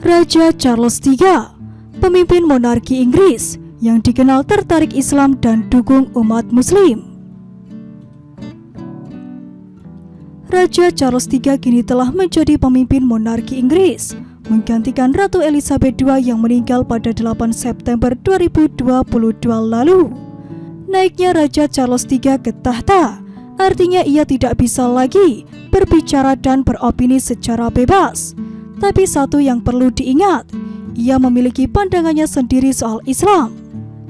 Raja Charles III, pemimpin monarki Inggris yang dikenal tertarik Islam dan dukung umat Muslim. Raja Charles III kini telah menjadi pemimpin monarki Inggris, menggantikan Ratu Elizabeth II yang meninggal pada 8 September 2022 lalu. Naiknya Raja Charles III ke tahta artinya ia tidak bisa lagi berbicara dan beropini secara bebas. Tapi satu yang perlu diingat, ia memiliki pandangannya sendiri soal Islam.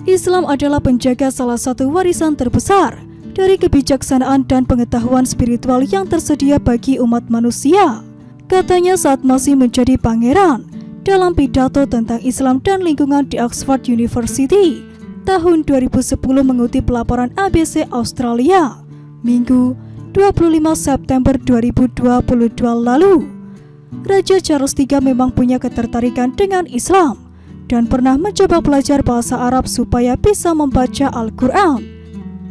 Islam adalah penjaga salah satu warisan terbesar dari kebijaksanaan dan pengetahuan spiritual yang tersedia bagi umat manusia. Katanya saat masih menjadi pangeran dalam pidato tentang Islam dan lingkungan di Oxford University tahun 2010 mengutip laporan ABC Australia, Minggu 25 September 2022 lalu. Raja Charles III memang punya ketertarikan dengan Islam dan pernah mencoba belajar bahasa Arab supaya bisa membaca Al-Quran.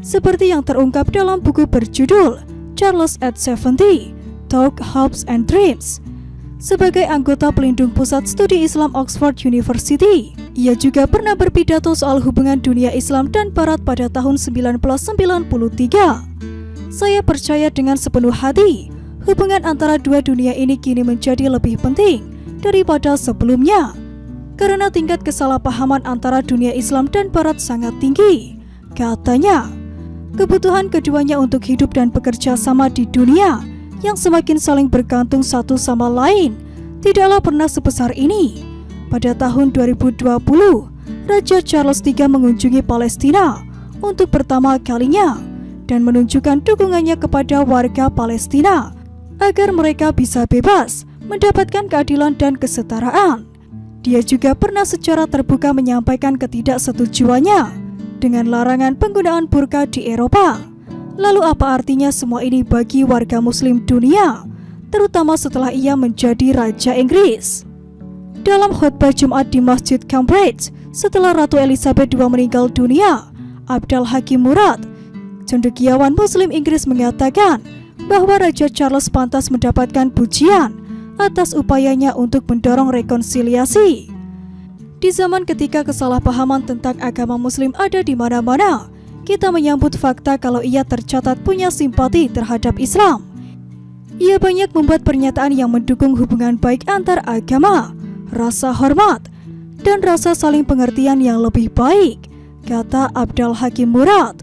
Seperti yang terungkap dalam buku berjudul Charles at 70, Talk, Hopes and Dreams. Sebagai anggota pelindung Pusat Studi Islam Oxford University, ia juga pernah berpidato soal hubungan dunia Islam dan Barat pada tahun 1993. Saya percaya dengan sepenuh hati, hubungan antara dua dunia ini kini menjadi lebih penting daripada sebelumnya, karena tingkat kesalahpahaman antara dunia Islam dan Barat sangat tinggi. Katanya, kebutuhan keduanya untuk hidup dan bekerja sama di dunia yang semakin saling bergantung satu sama lain tidaklah pernah sebesar ini. Pada tahun 2020, Raja Charles III mengunjungi Palestina untuk pertama kalinya dan menunjukkan dukungannya kepada warga Palestina agar mereka bisa bebas mendapatkan keadilan dan kesetaraan. Dia juga pernah secara terbuka menyampaikan ketidaksetujuannya dengan larangan penggunaan burka di Eropa. Lalu apa artinya semua ini bagi warga Muslim dunia, terutama setelah ia menjadi Raja Inggris? Dalam khutbah Jumat di Masjid Cambridge setelah Ratu Elizabeth II meninggal dunia, Abdal Hakim Murad, cendekiawan Muslim Inggris, mengatakan bahwa Raja Charles pantas mendapatkan pujian atas upayanya untuk mendorong rekonsiliasi. Di zaman ketika kesalahpahaman tentang agama Muslim ada di mana-mana, kita menyambut fakta kalau ia tercatat punya simpati terhadap Islam. Ia banyak membuat pernyataan yang mendukung hubungan baik antar agama, rasa hormat, dan rasa saling pengertian yang lebih baik, kata Abdal Hakim Murad.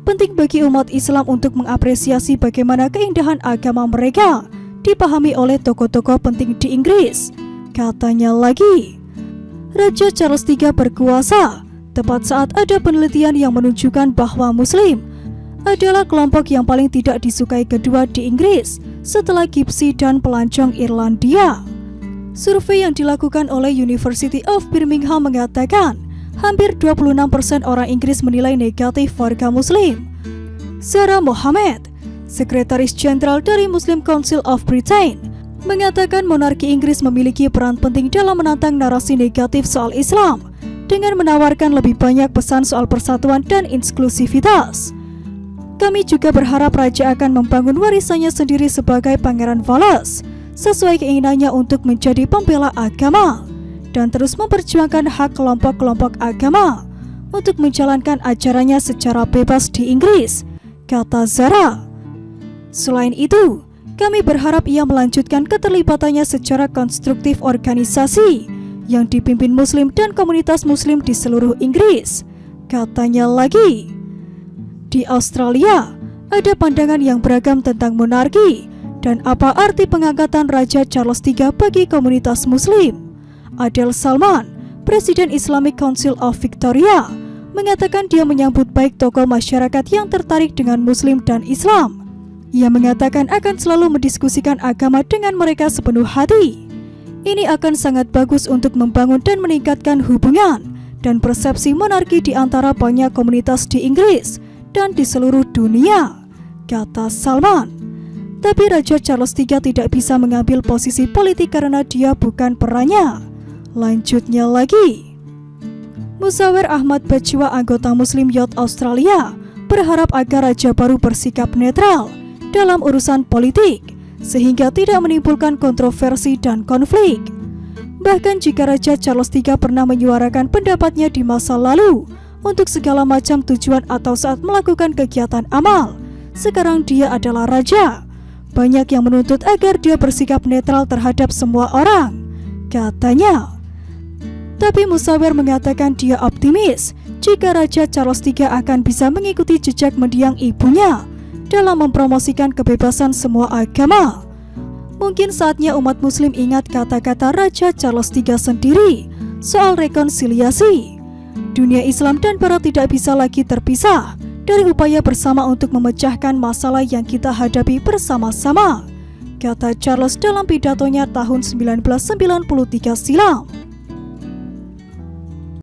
Penting bagi umat Islam untuk mengapresiasi bagaimana keindahan agama mereka dipahami oleh tokoh-tokoh penting di Inggris. Katanya lagi, Raja Charles III berkuasa tepat saat ada penelitian yang menunjukkan bahwa Muslim adalah kelompok yang paling tidak disukai kedua di Inggris setelah Gipsy dan pelancong Irlandia. Survei yang dilakukan oleh University of Birmingham mengatakan hampir 26% orang Inggris menilai negatif warga Muslim. Sarah Mohammed, Sekretaris Jenderal dari Muslim Council of Britain, mengatakan monarki Inggris memiliki peran penting dalam menantang narasi negatif soal Islam dengan menawarkan lebih banyak pesan soal persatuan dan inklusivitas. Kami juga berharap Raja akan membangun warisannya sendiri sebagai Pangeran Wales sesuai keinginannya untuk menjadi pembela agama dan terus memperjuangkan hak kelompok-kelompok agama untuk menjalankan ajarannya secara bebas di Inggris, kata Zara. Selain itu, kami berharap ia melanjutkan keterlibatannya secara konstruktif organisasi yang dipimpin Muslim dan komunitas Muslim di seluruh Inggris, katanya lagi. Di Australia, ada pandangan yang beragam tentang monarki dan apa arti pengangkatan Raja Charles III bagi komunitas Muslim. Adel Salman, Presiden Islamic Council of Victoria, mengatakan dia menyambut baik tokoh masyarakat yang tertarik dengan Muslim dan Islam. Ia mengatakan akan selalu mendiskusikan agama dengan mereka sepenuh hati. Ini akan sangat bagus untuk membangun dan meningkatkan hubungan dan persepsi monarki di antara banyak komunitas di Inggris dan di seluruh dunia, kata Salman. Tapi Raja Charles III tidak bisa mengambil posisi politik karena dia bukan perannya. Lanjutnya lagi, Musawir Ahmad Bajwa, anggota Muslim Youth Australia, berharap agar Raja baru bersikap netral dalam urusan politik sehingga tidak menimbulkan kontroversi dan konflik. Bahkan jika Raja Charles III pernah menyuarakan pendapatnya di masa lalu untuk segala macam tujuan atau saat melakukan kegiatan amal, sekarang dia adalah raja. Banyak yang menuntut agar dia bersikap netral terhadap semua orang, katanya. Tapi Musawir mengatakan dia optimis jika Raja Charles III akan bisa mengikuti jejak mendiang ibunya dalam mempromosikan kebebasan semua agama. Mungkin saatnya umat muslim ingat kata-kata Raja Charles III sendiri soal rekonsiliasi. Dunia Islam dan Barat tidak bisa lagi terpisah dari upaya bersama untuk memecahkan masalah yang kita hadapi bersama-sama, kata Charles dalam pidatonya tahun 1993 silam.